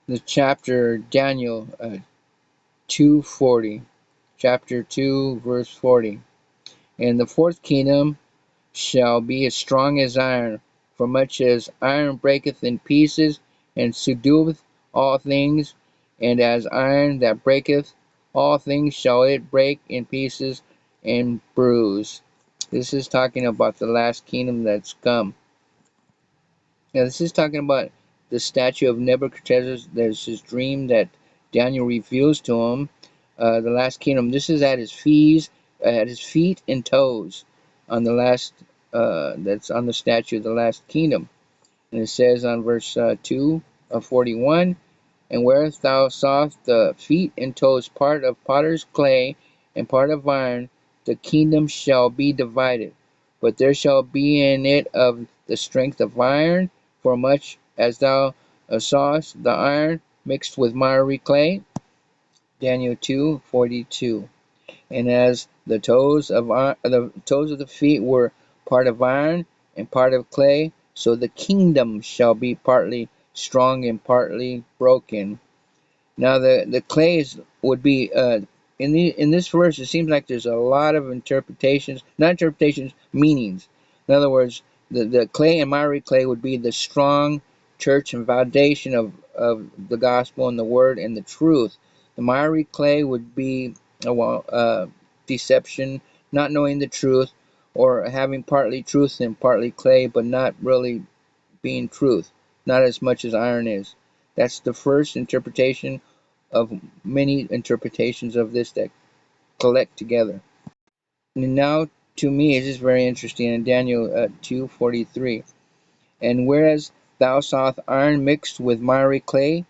the chapter Daniel 2:40, chapter 2, verse 40. And the fourth kingdom shall be as strong as iron, for much as iron breaketh in pieces, and subdueth all things, and as iron that breaketh all things shall it break in pieces and bruise. This is talking about the last kingdom that's come. Now, this is talking about the statue of Nebuchadnezzar. There's his dream that Daniel reveals to him. The last kingdom. This is at his feet and toes, on the last. That's on the statue of the last kingdom. And it says on verse 2 of 41, and where thou sawest the feet and toes, part of potter's clay and part of iron, the kingdom shall be divided. But there shall be in it of the strength of iron, for much as thou sawest the iron mixed with miry clay. Daniel 2:42. And as the toes of the feet were part of iron and part of clay, so the kingdom shall be partly strong and partly broken. Now the clays would be in this verse. It seems like there's a lot of interpretations, not interpretations, meanings. In other words, the clay and miry clay would be the strong church and foundation of the gospel and the word and the truth. The miry clay would be deception, not knowing the truth, or having partly truth and partly clay, but not really being truth, not as much as iron is. That's the first interpretation of many interpretations of this that collect together. And now, to me, it is very interesting in Daniel 2:43. And whereas thou sawest iron mixed with miry clay,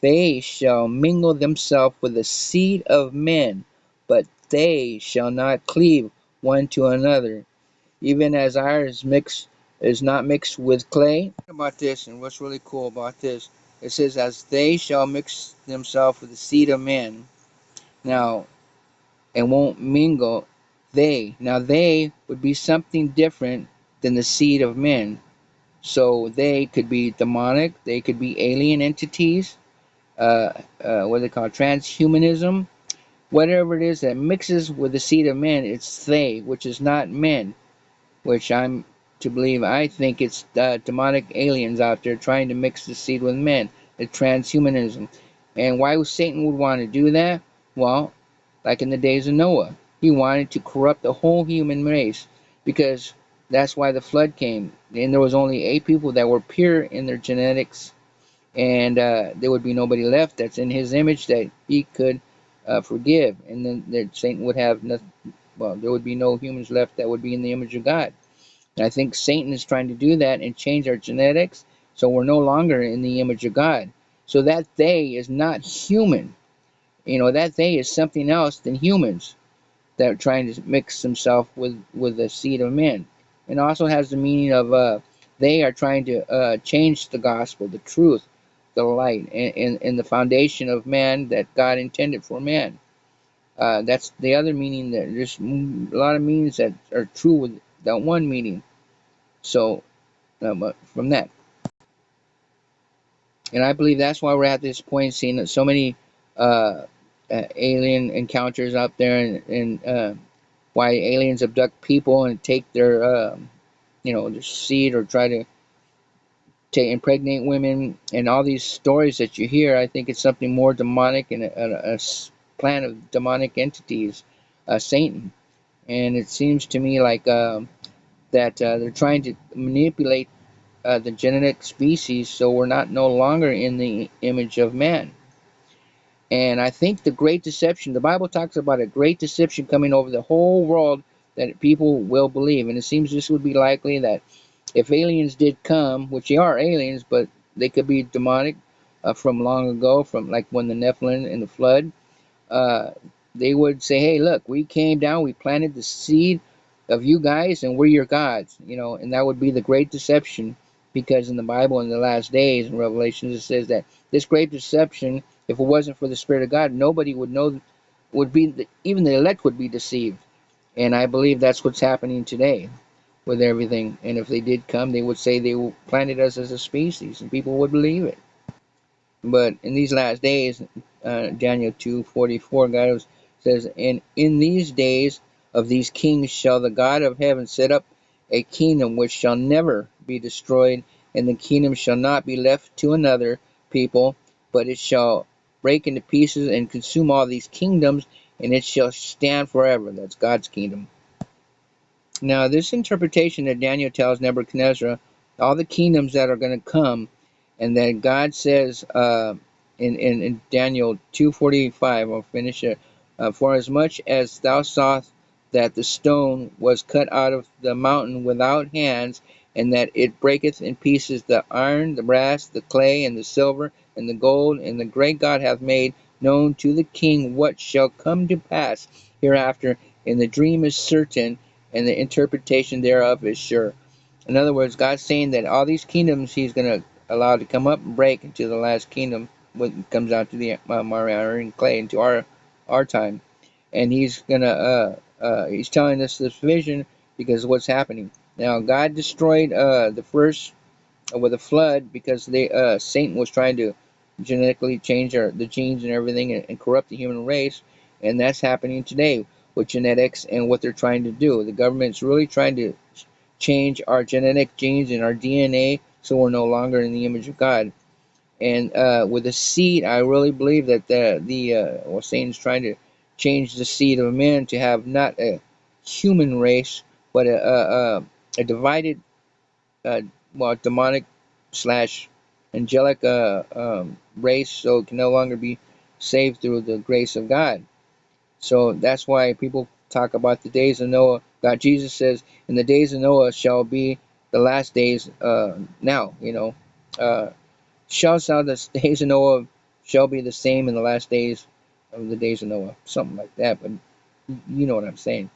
they shall mingle themselves with the seed of men, but they shall not cleave one to another, even as iron is not mixed with clay. About this, and what's really cool about this, it says, as they shall mix themselves with the seed of men. Now, and won't mingle. They would be something different than the seed of men. So they could be demonic, they could be alien entities, what they call transhumanism, whatever it is that mixes with the seed of men, it's they, which is not men, which I'm to believe. I think it's demonic aliens out there trying to mix the seed with men, the transhumanism. And why Satan would want to do that? Well, like in the days of Noah, he wanted to corrupt the whole human race, because that's why the flood came. And there was only 8 people that were pure in their genetics, and there would be nobody left that's in his image that he could forgive. And then Satan would have nothing. Well, there would be no humans left that would be in the image of God. And I think Satan is trying to do that and change our genetics so we're no longer in the image of God. So that they is not human. That they is something else than humans that are trying to mix themselves with the seed of men. And also has the meaning of they are trying to change the gospel, the truth, the light, and the foundation of man that God intended for man. That's the other meaning. That there's a lot of meanings that are true with that one meaning. So from that, and I believe that's why we're at this point, seeing that so many uh, alien encounters out there, and why aliens abduct people and take their seed, or try to take impregnate women, and all these stories that you hear. I think it's something more demonic, and a plan of demonic entities, Satan. And it seems to me like that they're trying to manipulate the genetic species, so we're not no longer in the image of man. And I think the great deception, the Bible talks about a great deception coming over the whole world that people will believe. And it seems this would be likely that if aliens did come, which they are aliens, but they could be demonic from long ago, from like when the Nephilim and the flood, uh, they would say, hey, look, we came down, we planted the seed of you guys, and we're your gods, and that would be the great deception, because in the Bible, in the last days, in Revelations, it says that this great deception, if it wasn't for the Spirit of God, nobody would know, even the elect would be deceived. And I believe that's what's happening today with everything. And if they did come, they would say they planted us as a species, and people would believe it. But in these last days, Daniel 2:44, God says, "And in these days of these kings shall the God of heaven set up a kingdom which shall never be destroyed, and the kingdom shall not be left to another people, but it shall break into pieces and consume all these kingdoms, and it shall stand forever." That's God's kingdom. Now, this interpretation that Daniel tells Nebuchadnezzar, all the kingdoms that are going to come, and that God says in Daniel 2:45, I'll finish it. For as much as thou sawest that the stone was cut out of the mountain without hands, and that it breaketh in pieces the iron, the brass, the clay, and the silver, and the gold, and the great God hath made known to the king what shall come to pass hereafter, and the dream is certain, and the interpretation thereof is sure. In other words, God's saying that all these kingdoms He's going to allow to come up and break into the last kingdom when it comes out to the iron clay into our time, and He's telling us this vision because of what's happening now. God destroyed the first with a flood because Satan was trying to genetically change the genes and everything and corrupt the human race, and that's happening today with genetics and what they're trying to do. The government's really trying to change our genetic genes and our DNA so we're no longer in the image of God. And with the seed, I really believe that Satan's trying to change the seed of man to have not a human race, but a divided demonic slash angelic race, so it can no longer be saved through the grace of God. So that's why people talk about the days of Noah. God, Jesus says, "In the days of Noah shall be the last days." Now, shall the days of Noah shall be the same in the last days of the days of Noah, something like that. But you know what I'm saying.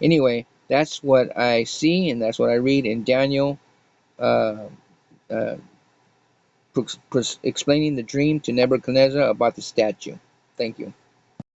Anyway, that's what I see, and that's what I read in Daniel. Uh, uh, Explaining the dream to Nebuchadnezzar about the statue. Thank you.